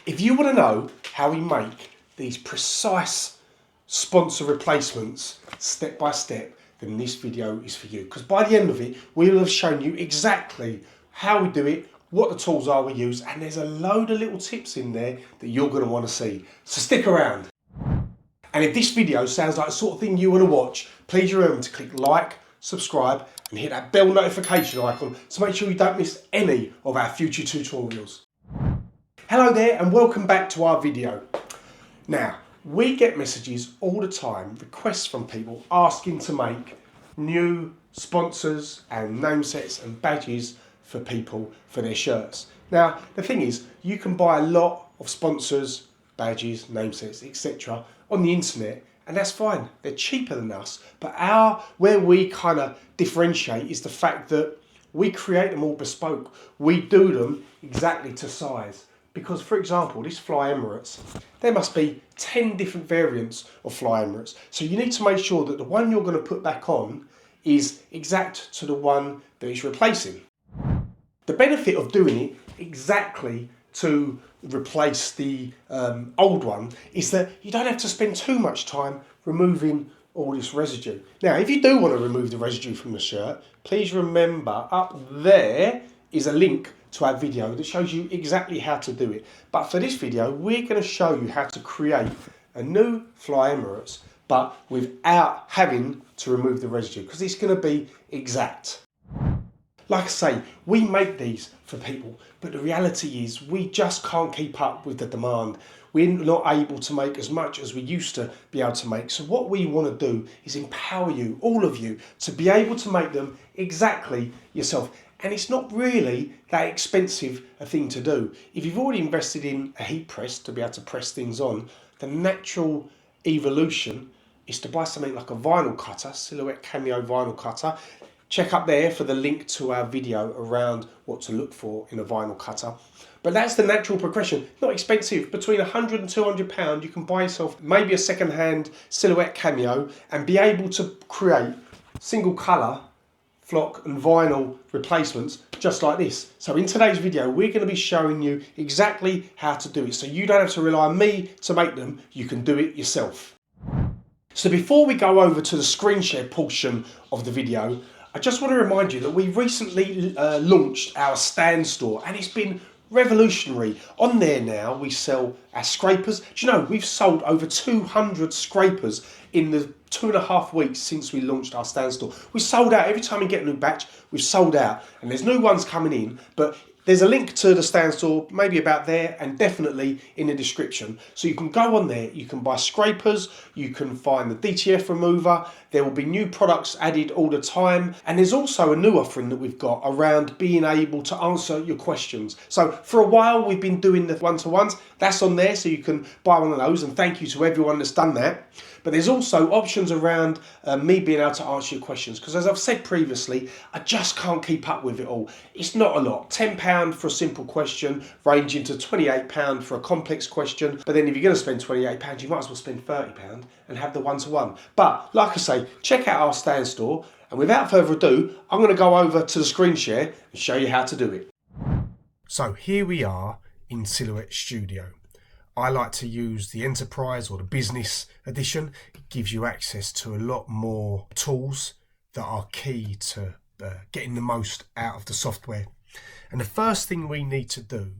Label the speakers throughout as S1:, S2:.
S1: If you want to know how we make these precise sponsor replacements step by step, then this video is for you. Because by the end of it, we will have shown you exactly how we do it, what the tools are we use, and there's a load of little tips in there that you're going to want to see. So stick around. And if this video sounds like the sort of thing you want to watch, please remember to click like, subscribe, and hit that bell notification icon to make sure you don't miss any of our future tutorials. Hello there and welcome back to our video. Now, we get messages all the time, requests from people asking to make new sponsors and name sets and badges for people for their shirts. Now, the thing is, you can buy a lot of sponsors, badges, name sets, etc. on the internet, and that's fine. They're cheaper than us, but where we kind of differentiate is the fact that we create them all bespoke. We do them exactly to size. Because, for example, this Fly Emirates, there must be 10 different variants of Fly Emirates. So you need to make sure that the one you're going to put back on is exact to the one that it's replacing. The benefit of doing it exactly to replace the old one is that you don't have to spend too much time removing all this residue. Now, if you do want to remove the residue from the shirt, please remember up there is a link to our video that shows you exactly how to do it. But for this video, we're going to show you how to create a new Fly Emirates, but without having to remove the residue, because it's going to be exact. Like I say, we make these for people, but the reality is we just can't keep up with the demand. We're not able to make as much as we used to be able to make. So what we want to do is empower you, all of you, to be able to make them exactly yourself. And it's not really that expensive a thing to do. If you've already invested in a heat press to be able to press things on, the natural evolution is to buy something like a vinyl cutter, Silhouette Cameo vinyl cutter. Check up there for the link to our video around what to look for in a vinyl cutter. But that's the natural progression. Not expensive. Between £100 and £200, you can buy yourself maybe a second-hand Silhouette Cameo and be able to create single colour flock and vinyl replacements just like this. So in today's video, we're going to be showing you exactly how to do it. So you don't have to rely on me to make them. You can do it yourself. So before we go over to the screen share portion of the video, I just want to remind you that we recently launched our stand store, and it's been revolutionary. On there now we sell our scrapers. Do you know, we've sold over 200 scrapers in the 2.5 weeks since we launched our stand store. We sold out every time we get a new batch. We've sold out, and there's new ones coming in, but there's a link to the stand store, maybe about there, and definitely in the description. So you can go on there, you can buy scrapers, you can find the DTF remover, there will be new products added all the time, and there's also a new offering that we've got around being able to answer your questions. So for a while we've been doing the one-to-ones, that's on there, so you can buy one of those, and thank you to everyone that's done that. But there's also options around me being able to answer your questions, because as I've said previously, I just can't keep up with it all. It's not a lot. £10 for a simple question, ranging to £28 for a complex question. But then if you're going to spend £28, you might as well spend £30 and have the one-to-one. But like I say, check out our stand store. And without further ado, I'm going to go over to the screen share and show you how to do it. So here we are in Silhouette Studio. I like to use the Enterprise or the Business edition. It gives you access to a lot more tools that are key to getting the most out of the software. And the first thing we need to do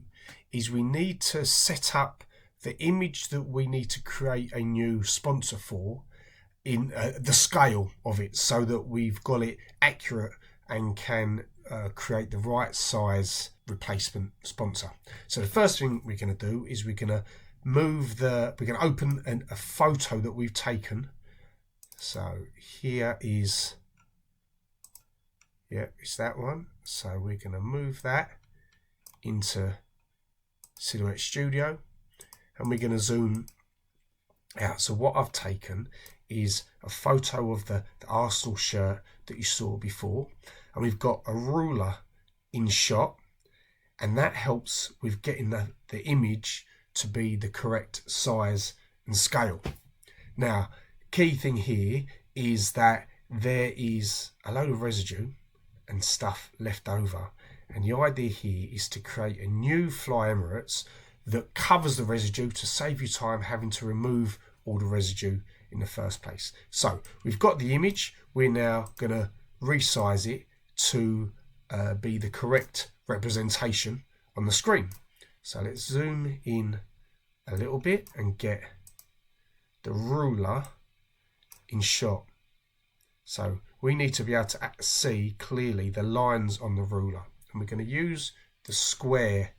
S1: is we need to set up the image that we need to create a new sponsor for in the scale of it, so that we've got it accurate and can create the right size replacement sponsor. So the first thing we're going to do is we're going to open a photo that we've taken. So here is, it's that one. So we're going to move that into Silhouette Studio, and we're going to zoom out. So what I've taken is a photo of the Arsenal shirt that you saw before, and we've got a ruler in shot, and that helps with getting the image to be the correct size and scale. Now, key thing here is that there is a load of residue and stuff left over, and the idea here is to create a new Fly Emirates that covers the residue to save you time having to remove all the residue in the first place. So we've got the image. We're now going to resize it to be the correct representation on the screen. So let's zoom in a little bit and get the ruler in shot. So we need to be able to see clearly the lines on the ruler, and we're going to use the square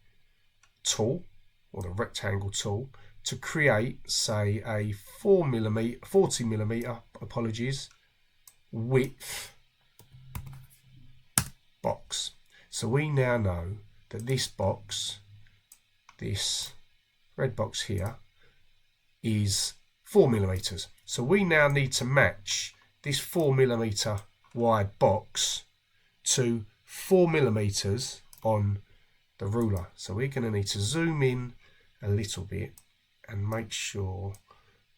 S1: tool or the rectangle tool to create, say, a 40 millimeter, width box. So we now know that this box, this red box here, is 4 millimeters. So we now need to match this 4 millimeter wide box to 4 millimeters on the ruler. So we're going to need to zoom in a little bit and make sure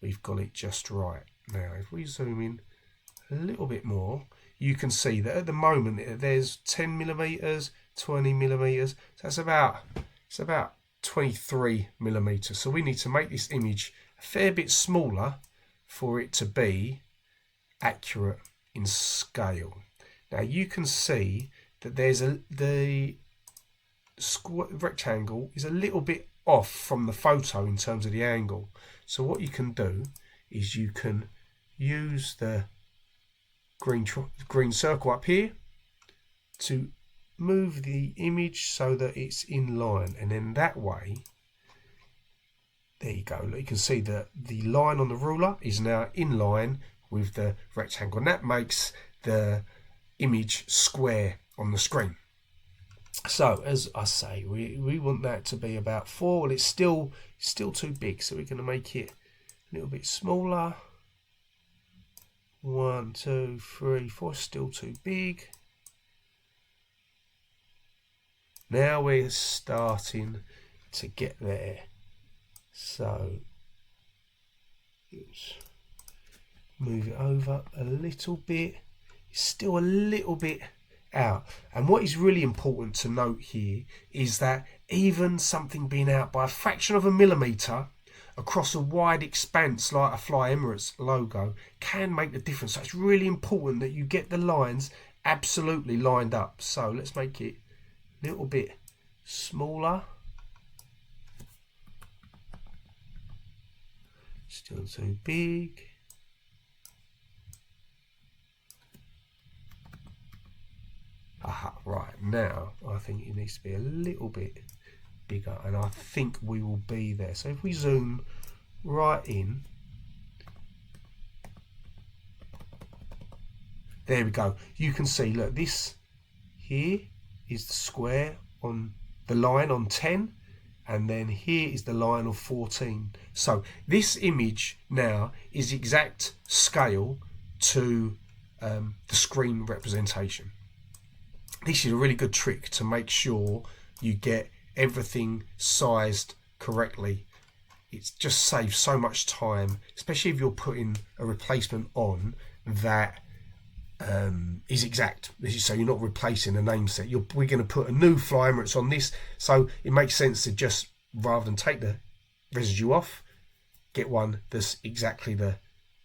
S1: we've got it just right. Now if we zoom in a little bit more, you can see that at the moment there's 10 millimeters, 20 millimeters, so it's about 23 millimeters. So we need to make this image a fair bit smaller for it to be accurate in scale. Now you can see that there's the rectangle is a little bit off from the photo in terms of the angle. So what you can do is you can use the green circle up here to move the image so that it's in line, and then that way, there you go, look, you can see that the line on the ruler is now in line with the rectangle, and that makes the image square on the screen. So as I say, we want that to be about 4. Well, it's still too big, so we're going to make it a little bit smaller. 1, 2, 3, 4, still too big. Now we're starting to get there. So let's move it over a little bit. It's still a little bit out. And what is really important to note here is that even something being out by a fraction of a millimetre across a wide expanse like a Fly Emirates logo can make the difference. So it's really important that you get the lines absolutely lined up. So let's make it a little bit smaller. Still too big. Aha, right, now I think it needs to be a little bit bigger, and I think we will be there. So if we zoom right in, there we go. You can see, look, this here is the square on the line on 10, and then here is the line of 14. So this image now is exact scale to the screen representation. This is a really good trick to make sure you get everything sized correctly. It just saves so much time, especially if you're putting a replacement on that is exact. So you're not replacing a name set. We're going to put a new Fly Emirates on this, so it makes sense to just, rather than take the residue off, get one that's exactly the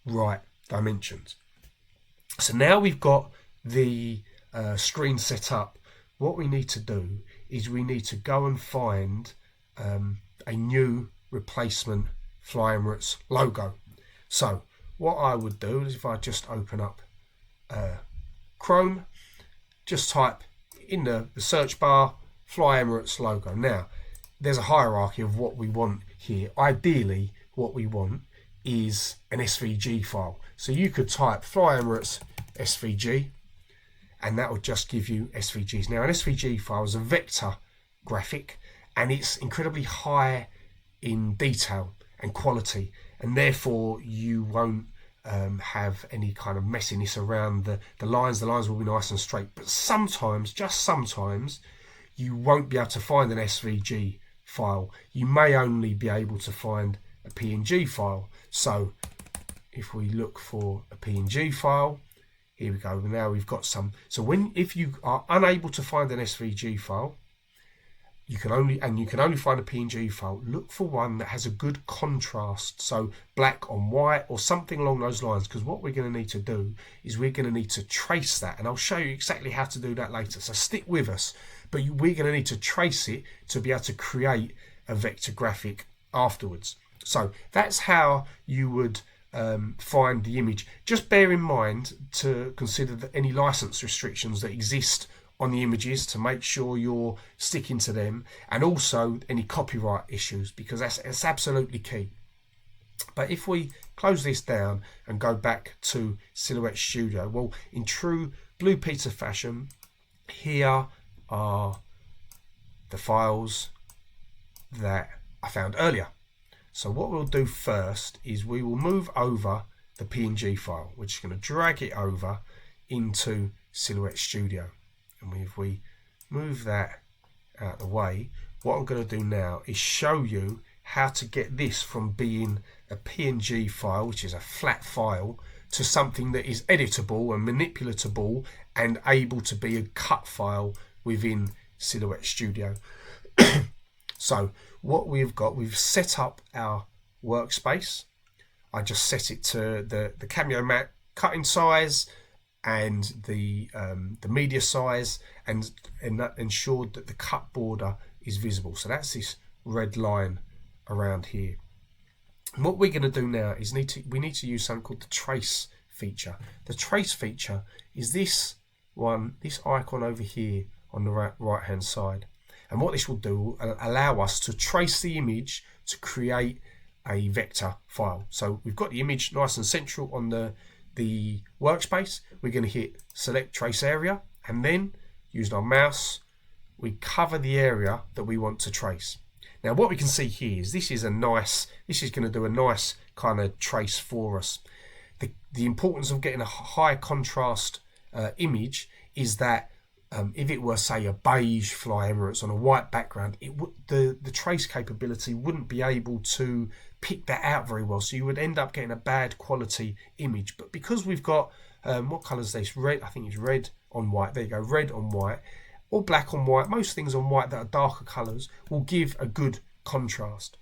S1: right dimensions. So now we've got the screen set up. What we need to do is we need to go and find a new replacement Fly Emirates logo. So what I would do is, if I just open up Chrome, just type in the search bar Fly Emirates logo. Now there's a hierarchy of what we want here. Ideally what we want is an SVG file. So you could type Fly Emirates SVG, and that would just give you SVGs. Now an SVG file is a vector graphic, and it's incredibly high in detail and quality, and therefore you won't have any kind of messiness around the lines. The lines will be nice and straight, but sometimes, just sometimes, you won't be able to find an SVG file. You may only be able to find a PNG file. So if we look for a PNG file, here we go. Now we've got some. So if you are unable to find an SVG file, you can only find a PNG file. Look for one that has a good contrast, so black on white or something along those lines, because what we're going to need to do is we're going to need to trace that, and I'll show you exactly how to do that later, so stick with us. But we're going to need to trace it to be able to create a vector graphic afterwards. So that's how you would find the image. Just bear in mind to consider that any license restrictions that exist on the images, to make sure you're sticking to them, and also any copyright issues, because that's absolutely key. But if we close this down and go back to Silhouette Studio, well, in true Blue Peter fashion, here are the files that I found earlier. So what we'll do first is we will move over the PNG file. We're just going to drag it over into Silhouette Studio. And if we move that out of the way, what I'm going to do now is show you how to get this from being a PNG file, which is a flat file, to something that is editable and manipulatable and able to be a cut file within Silhouette Studio. So what we've got, we've set up our workspace. I just set it to the Cameo mat cutting size and the media size, and that ensured that the cut border is visible. So that's this red line around here. And what we're going to do now is we need to use something called the trace feature. The trace feature is this icon over here on the right hand side. And what this will do will allow us to trace the image to create a vector file. So we've got the image nice and central on the workspace. We're going to hit select trace area, and then using our mouse we cover the area that we want to trace. Now what we can see here is this is going to do a nice kind of trace for us. The importance of getting a high contrast image is that if it were, say, a beige Fly Emirates on a white background, the trace capability wouldn't be able to pick that out very well, so you would end up getting a bad quality image. But because we've got what colour is this? Red. I think it's red on white. There you go, red on white, or black on white. Most things on white that are darker colours will give a good contrast.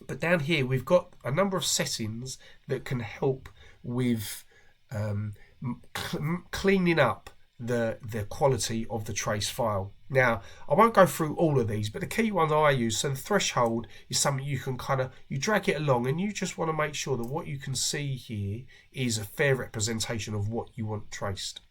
S1: But down here we've got a number of settings that can help with cleaning up the quality of the trace file. Now I won't go through all of these, but the key ones I use, so the threshold is something you can you drag it along, and you just want to make sure that what you can see here is a fair representation of what you want traced.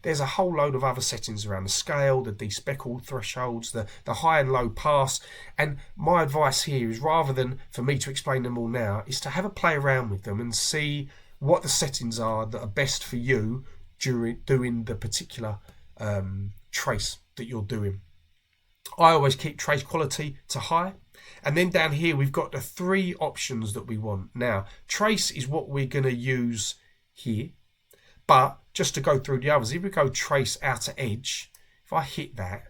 S1: There's a whole load of other settings around the scale, the despeckled thresholds, the high and low pass, and my advice here is, rather than for me to explain them all now, is to have a play around with them and see what the settings are that are best for you during doing the particular trace that you're doing. I always keep trace quality to high, and then down here we've got the three options that we want. Now trace is what we're going to use here, but just to go through the others, if we go trace outer edge, if I hit that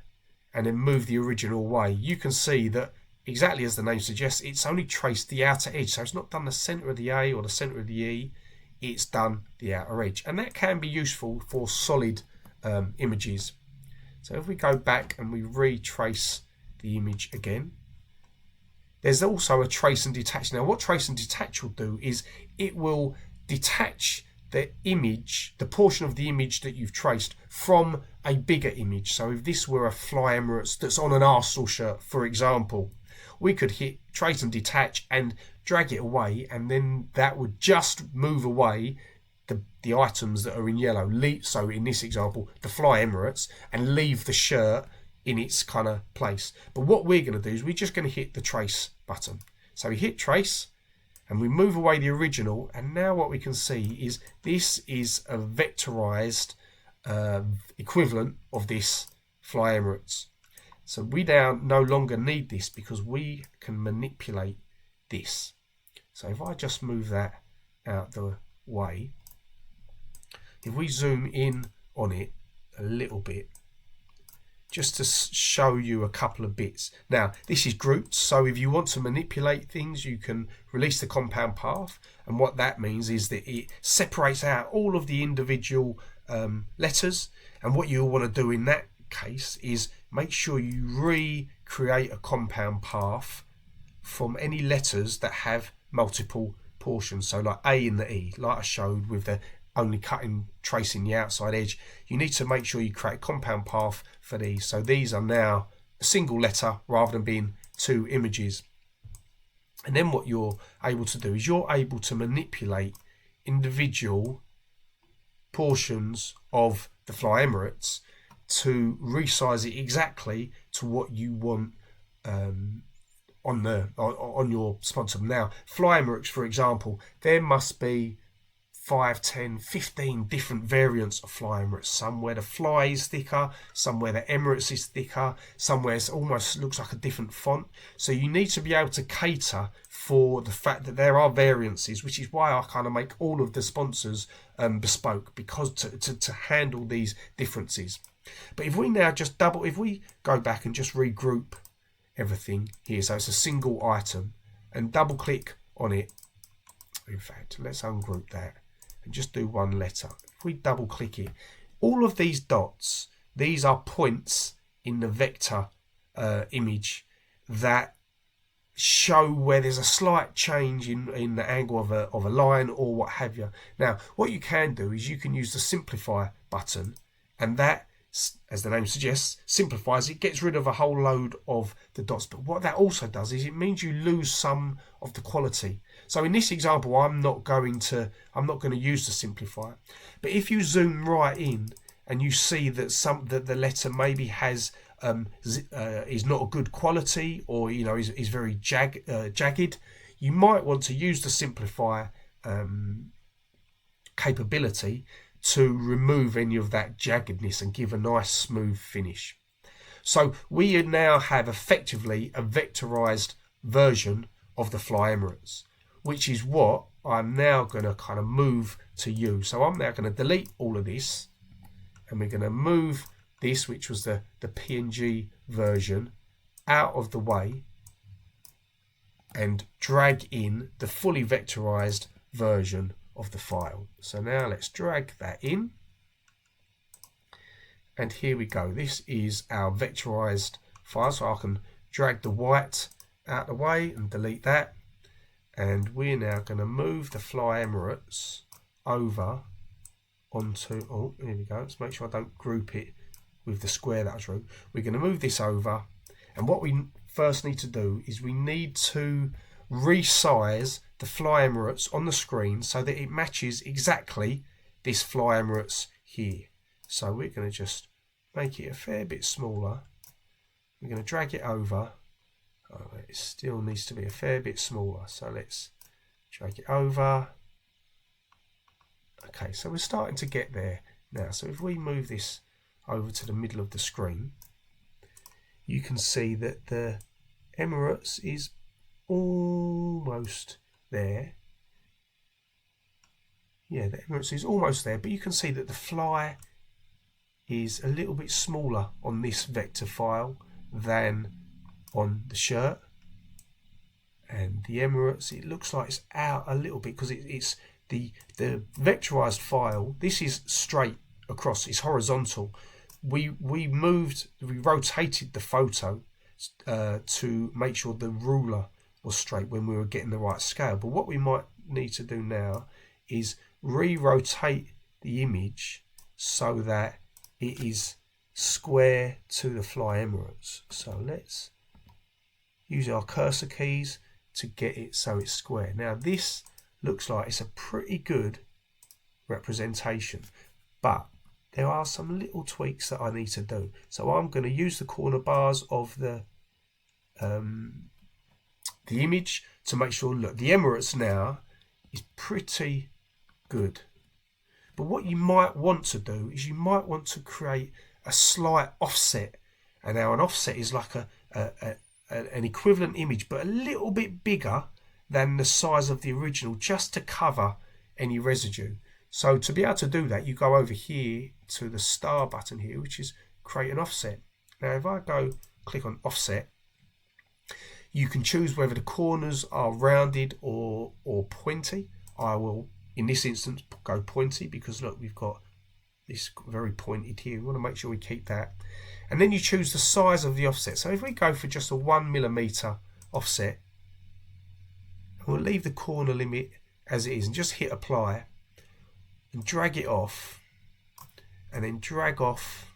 S1: and then move the original way, you can see that exactly as the name suggests, it's only traced the outer edge, so it's not done the center of the A or the center of the E, it's done the outer edge, and that can be useful for solid images. So if we go back and we retrace the image again, there's also a trace and detach. Now what trace and detach will do is it will detach the image, the portion of the image that you've traced, from a bigger image. So if this were a Fly Emirates that's on an Arsenal shirt, for example, we could hit trace and detach and drag it away, and then that would just move away the items that are in yellow. So in this example, the Fly Emirates, and leave the shirt in its kind of place. But what we're going to do is we're just going to hit the trace button. So we hit trace and we move away the original, and now what we can see is this is a vectorized equivalent of this Fly Emirates. So we now no longer need this because we can manipulate this. So if I just move that out the way, if we zoom in on it a little bit, just to show you a couple of bits. Now this is grouped, so if you want to manipulate things, you can release the compound path, and what that means is that it separates out all of the individual letters, and what you want to do in that case is make sure you recreate a compound path from any letters that have multiple portions. So like A in the E, like I showed with the only tracing the outside edge. You need to make sure you create a compound path for these. So these are now a single letter rather than being two images. And then what you're able to do is you're able to manipulate individual portions of the Fly Emirates to resize it exactly to what you want on your sponsor. Now, Fly Emirates, for example, there must be 5, 10, 15 different variants of Fly Emirates. Somewhere the fly is thicker, somewhere the Emirates is thicker, somewhere it almost looks like a different font. So you need to be able to cater for the fact that there are variances, which is why I kind of make all of the sponsors bespoke, because to handle these differences. But if we now just if we go back and just regroup everything here, so it's a single item, and double click on it. In fact, let's ungroup that and just do one letter. If we double click it, all of these dots, these are points in the vector image that show where there's a slight change in the angle of a line or what have you. Now, what you can do is you can use the simplify button, and that, as the name suggests, simplifies it, gets rid of a whole load of the dots. But what that also does is it means you lose some of the quality. So in this example, I'm not going to use the simplifier. But if you zoom right in and you see that the letter maybe has is not a good quality, or is very jagged, you might want to use the simplifier capability to remove any of that jaggedness and give a nice smooth finish. So we now have effectively a vectorized version of the Fly Emirates, which is what I'm now going to kind of move to you. So I'm now going to delete all of this, and we're going to move this, which was the PNG version, out of the way and drag in the fully vectorized version of the file. So now let's drag that in, and here we go. This is our vectorized file, so I can drag the white out the way and delete that, and we're now going to move the Fly Emirates over onto, oh, here we go, let's make sure I don't group it with the square that I drew. We're going to move this over, and what we first need to do is we need to resize the Fly Emirates on the screen so that it matches exactly this Fly Emirates here. So we're going to just make it a fair bit smaller. We're going to drag it over. Oh, it still needs to be a fair bit smaller, so let's drag it over. Okay, so we're starting to get there now. So if we move this over to the middle of the screen, you can see that the Emirates is almost there. Yeah, the Emirates is almost there, but you can see that the fly is a little bit smaller on this vector file than on the shirt. And the Emirates, it looks like it's out a little bit because it's the vectorized file. This is straight across, it's horizontal. We rotated the photo to make sure the ruler was straight when we were getting the right scale. But what we might need to do now is re-rotate the image so that it is square to the Fly Emirates. So let's use our cursor keys to get it so it's square. Now this looks like it's a pretty good representation, but there are some little tweaks that I need to do. So I'm going to use the corner bars of the image to make sure, look, the Emirates now is pretty good. But what you might want to do is you might want to create a slight offset. And now an offset is like an equivalent image, but a little bit bigger than the size of the original, just to cover any residue. So to be able to do that, you go over here to the star button here, which is create an offset. Now if I go click on offset, you can choose whether the corners are rounded or pointy. I will, in this instance, go pointy because look, we've got this very pointed here. We want to make sure we keep that. And then you choose the size of the offset. So if we go for just a 1mm offset, we'll leave the corner limit as it is and just hit apply and drag it off, and then drag off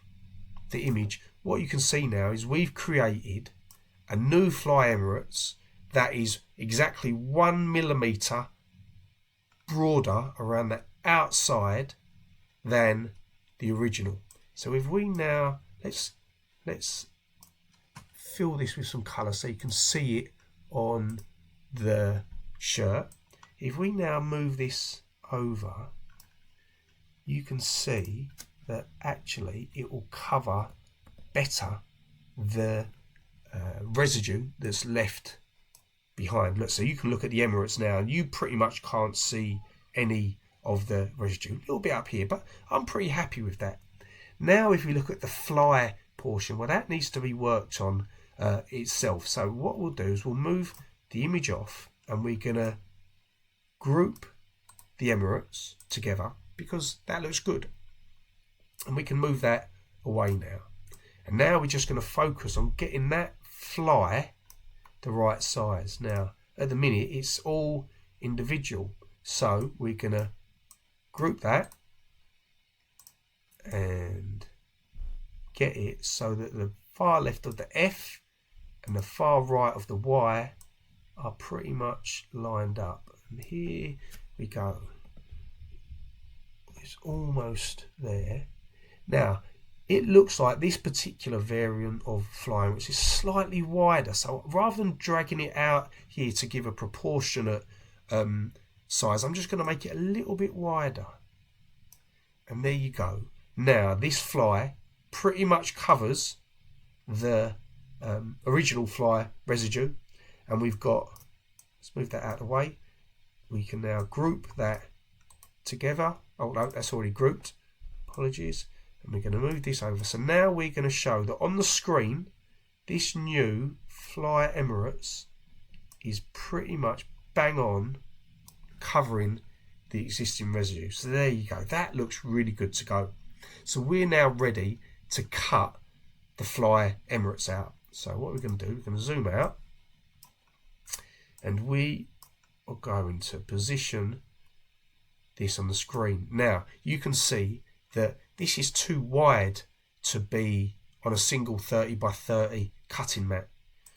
S1: the image. What you can see now is we've created a new Fly Emirates that is exactly 1mm broader around the outside than the original. So if we now let's fill this with some colour so you can see it on the shirt. If we now move this over, you can see that actually it will cover better the residue that's left behind. Look, so you can look at the Emirates now and you pretty much can't see any of the residue. A little bit up here, but I'm pretty happy with that. Now if we look at the fly portion, well, that needs to be worked on itself. So what we'll do is we'll move the image off and we're going to group the Emirates together because that looks good. And we can move that away now. And now we're just going to focus on getting that fly the right size. Now, at the minute, it's all individual. So we're going to group that and get it so that the far left of the F and the far right of the Y are pretty much lined up. And here we go. It's almost there. Now, it looks like this particular variant of Fly Emirates is slightly wider. So rather than dragging it out here to give a proportionate size, I'm just going to make it a little bit wider. And there you go. Now, this fly pretty much covers the original Fly residue. And we've got, let's move that out of the way. We can now group that together. Oh no, that's already grouped. Apologies. And we're going to move this over. So now we're going to show that on the screen, this new Fly Emirates is pretty much bang on covering the existing residue. So there you go. That looks really good to go. So we're now ready to cut the Fly Emirates out. So what we're going to do, we're going to zoom out and we are going to position this on the screen. Now you can see that this is too wide to be on a single 30 by 30 cutting mat.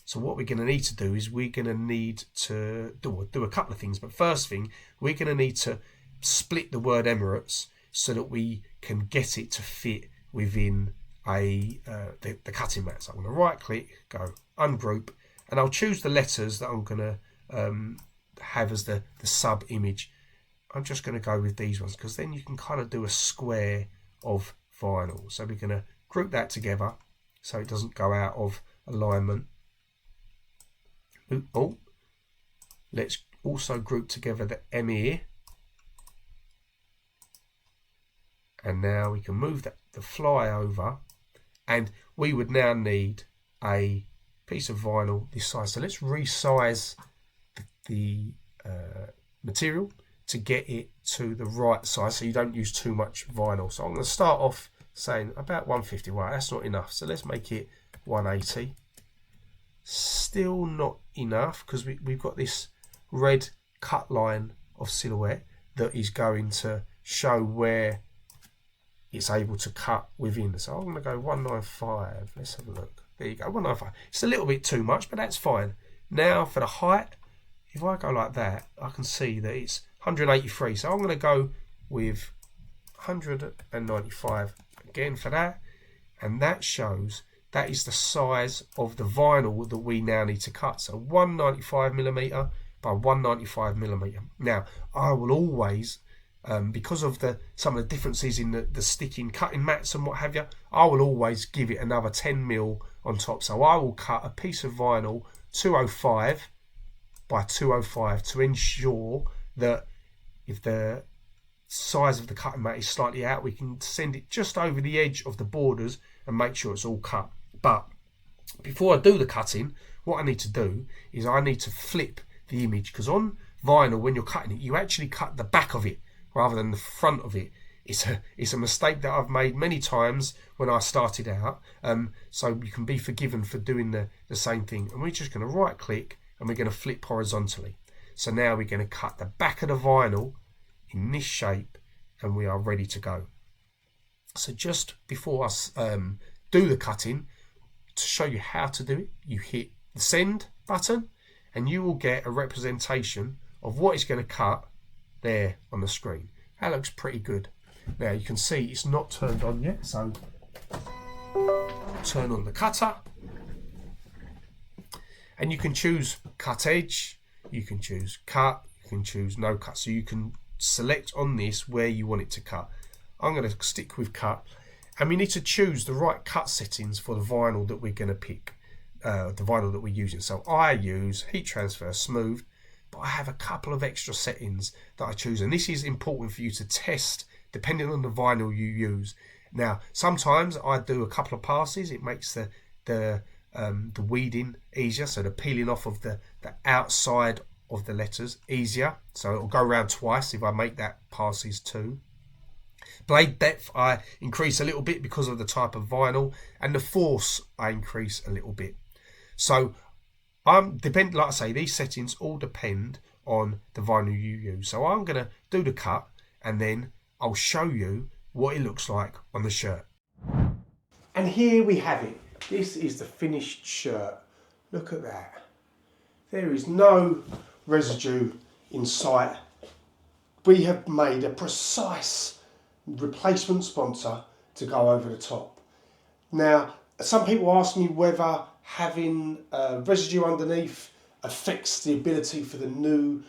S1: So what we're going to need to do is we're going to need to do a couple of things. But first thing, we're going to need to split the word Emirates so that we can get it to fit within the cutting mat. So I'm going to right click, go ungroup, and I'll choose the letters that I'm going to have as the sub image. I'm just going to go with these ones because then you can kind of do a square of vinyl. So we're going to group that together so it doesn't go out of alignment. Oh, let's also group together the M here. And now we can move the fly over, and we would now need a piece of vinyl this size. So let's resize the material to get it to the right size so you don't use too much vinyl. So I'm going to start off saying about 150. Right, that's not enough. So let's make it 180. Still not enough because we've got this red cut line of silhouette that is going to show where it's able to cut within. So I'm going to go 195. Let's have a look. There you go, 195. It's a little bit too much, but that's fine. Now for the height, if I go like that, I can see that it's 183. So I'm going to go with 195 again for that. And that shows that is the size of the vinyl that we now need to cut. So 195mm by 195mm. Now, I will always, because of some of the differences in the sticking cutting mats and what have you, I will always give it another 10mm on top. So I will cut a piece of vinyl 205 by 205 to ensure that if the size of the cutting mat is slightly out, we can send it just over the edge of the borders and make sure it's all cut. But before I do the cutting, what I need to do is I need to flip the image, because on vinyl, when you're cutting it, you actually cut the back of it rather than the front of it. it's a mistake that I've made many times when I started out. So you can be forgiven for doing the same thing. And we're just going to right click and we're going to flip horizontally. So now we're going to cut the back of the vinyl in this shape and we are ready to go. So just before I do the cutting, to show you how to do it, you hit the send button and you will get a representation of what it's going to cut there on the screen. That looks pretty good. Now you can see it's not turned on yet, so turn on the cutter and you can choose cut edge, you can choose cut, you can choose no cut, so you can select on this where you want it to cut. I'm going to stick with cut, and we need to choose the right cut settings for the vinyl that we're going to pick, the vinyl that we're using. So I use heat transfer smooth, but I have a couple of extra settings that I choose, and this is important for you to test depending on the vinyl you use. Now sometimes I do a couple of passes, it makes the weeding easier, so the peeling off of the outside of the letters easier, so it'll go around twice if I make that passes too. Blade depth I increase a little bit because of the type of vinyl, and the force I increase a little bit. So like I say, these settings all depend on the vinyl you use. So I'm going to do the cut and then I'll show you what it looks like on the shirt. And here we have it. This is the finished shirt. Look at that. There is no residue in sight. We have made a precise replacement sponsor to go over the top. Now, some people ask me whether having residue underneath affects the ability for the new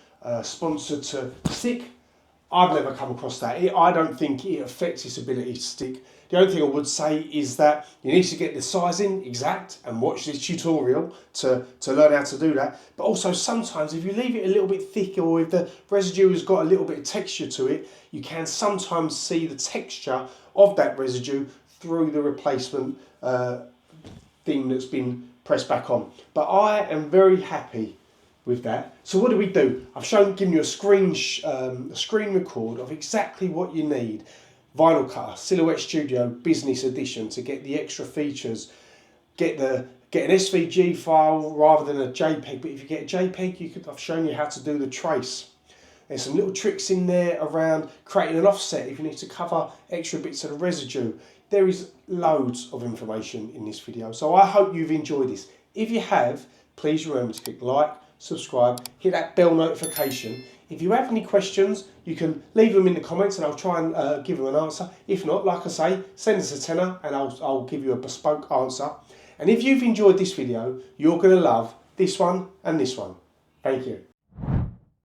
S1: sponsor to stick. I've never come across that. I don't think it affects its ability to stick. The only thing I would say is that you need to get the sizing exact and watch this tutorial to learn how to do that. But also sometimes if you leave it a little bit thick, or if the residue has got a little bit of texture to it, you can sometimes see the texture of that residue through the replacement thing that's been pressed back on. But I am very happy with that. So what do? I've given you a screen record of exactly what you need. Vinyl cutter, Silhouette Studio Business Edition to get the extra features. Get an SVG file rather than a JPEG. But if you get a JPEG, I've shown you how to do the trace. There's some little tricks in there around creating an offset if you need to cover extra bits of the residue. There is loads of information in this video. So I hope you've enjoyed this. If you have, please remember to click like, subscribe, hit that bell notification. If you have any questions, you can leave them in the comments and I'll try and give them an answer. If not, like I say, send us a tenner and I'll give you a bespoke answer. And if you've enjoyed this video, you're going to love this one and this one. Thank you.